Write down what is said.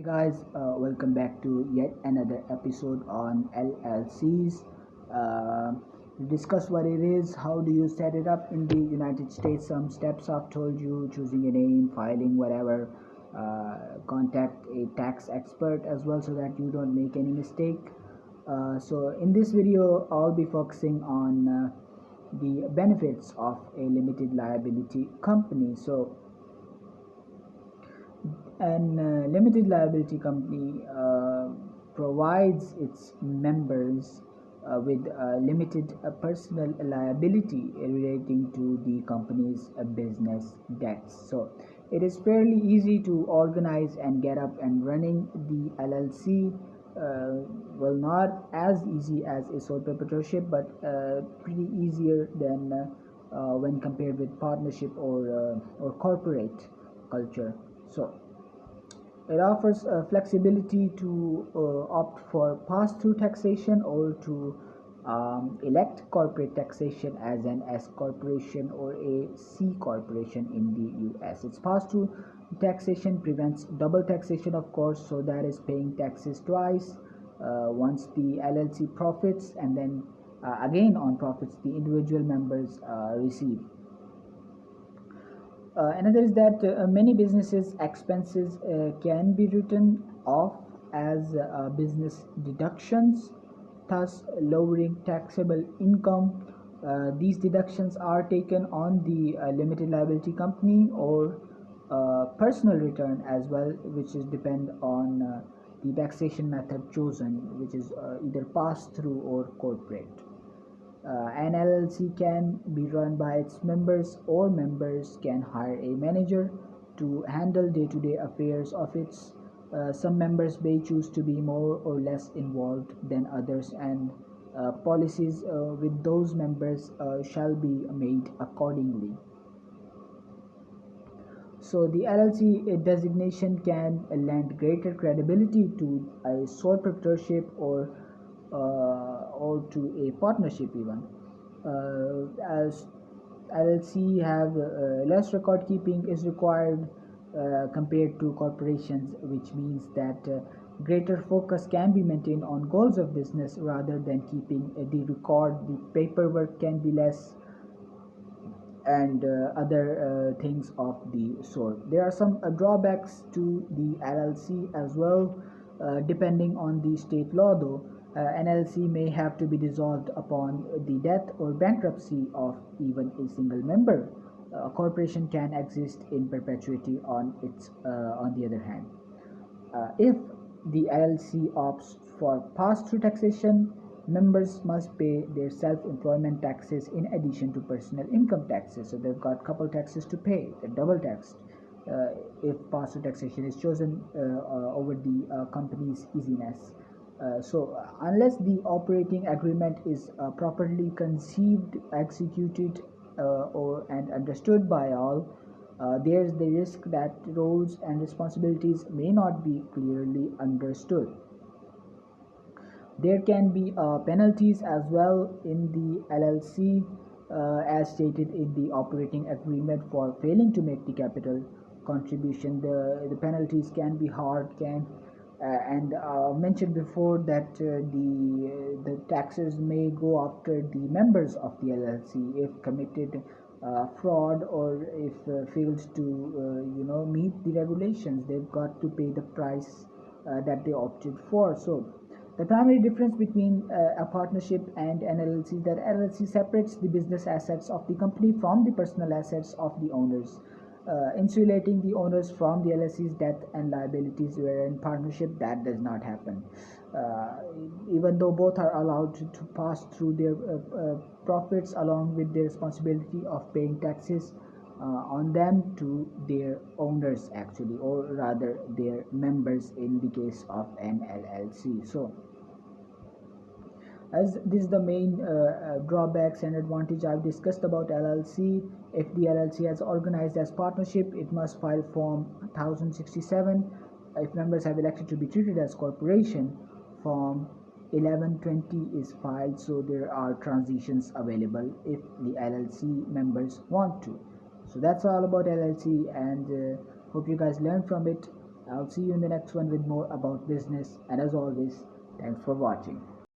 Hey guys, welcome back to yet another episode on LLCs. Uh, we discuss what it is, how do you set it up in the United States, some steps I've told you, choosing a name, filing, whatever. Contact a tax expert as well so that you don't make any mistake. So in this video, I'll be focusing on the benefits of a limited liability company. So an limited liability company provides its members with limited personal liability relating to the company's business debts. So it is fairly easy to organize and get up and running the LLC. Well, not as easy as a sole proprietorship, but pretty easier than when compared with partnership or corporate culture. So it offers flexibility to opt for pass-through taxation or to elect corporate taxation as an S corporation or a C corporation in the US. Its pass-through taxation prevents double taxation, of course, so that is paying taxes twice. Once the LLC profits and then again on profits the individual members receive. Another is that many businesses expenses can be written off as business deductions, thus lowering taxable income. These deductions are taken on the limited liability company or personal return as well, which is depend on the taxation method chosen, which is either pass through or corporate. An LLC can be run by its members, or members can hire a manager to handle day-to-day affairs of its. Some members may choose to be more or less involved than others, and policies with those members shall be made accordingly. So the LLC designation can lend greater credibility to a sole proprietorship or to a partnership even. As LLC have less record keeping is required compared to corporations, which means that greater focus can be maintained on goals of business rather than keeping the record. The paperwork can be less and other things of the sort. There are some drawbacks to the LLC as well, depending on the state law though. An LLC may have to be dissolved upon the death or bankruptcy of even a single member. A corporation can exist in perpetuity on the other hand. If the LLC opts for pass-through taxation, members must pay their self-employment taxes in addition to personal income taxes. So they've got couple taxes to pay. They're double taxed if pass-through taxation is chosen over the company's easiness. Unless the operating agreement is properly conceived, executed, or and understood by all, there's the risk that roles and responsibilities may not be clearly understood. There can be penalties as well in the LLC, as stated in the operating agreement for failing to make the capital contribution. The penalties can be hard, can and mentioned before that the taxes may go after the members of the LLC if committed fraud or if fails to meet the regulations. They've got to pay the price that they opted for. So the primary difference between a partnership and an LLC is that LLC separates the business assets of the company from the personal assets of the owners, insulating the owners from the LLC's debt and liabilities, where in partnership that does not happen. Even though both are allowed to pass through their profits along with the responsibility of paying taxes on them to their owners actually, or rather their members in the case of an LLC. So as this is the main drawbacks and advantage I've discussed about LLC. If the LLC has organized as partnership, it must file form 1067. If members have elected to be treated as corporation, form 1120 is filed. So there are transitions available if the LLC members want to. So that's all about LLC, and hope you guys learned from it. I'll see you in the next one with more about business. And as always, thanks for watching.